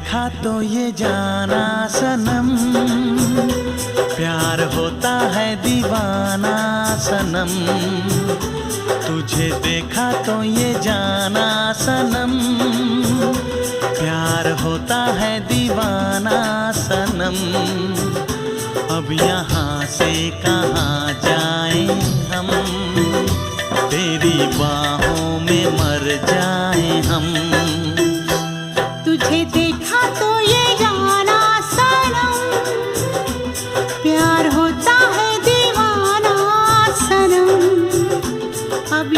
देखा तो ये जाना सनम, प्यार होता है दीवाना सनम। तुझे देखा तो ये जाना सनम, प्यार होता है दीवाना सनम। अब यहाँ से कहाँ जाएं हम, तेरी बाहों में मर जाएं हम। तुझे देखा तो ये जाना सनम, प्यार होता है दीवाना सनम। अब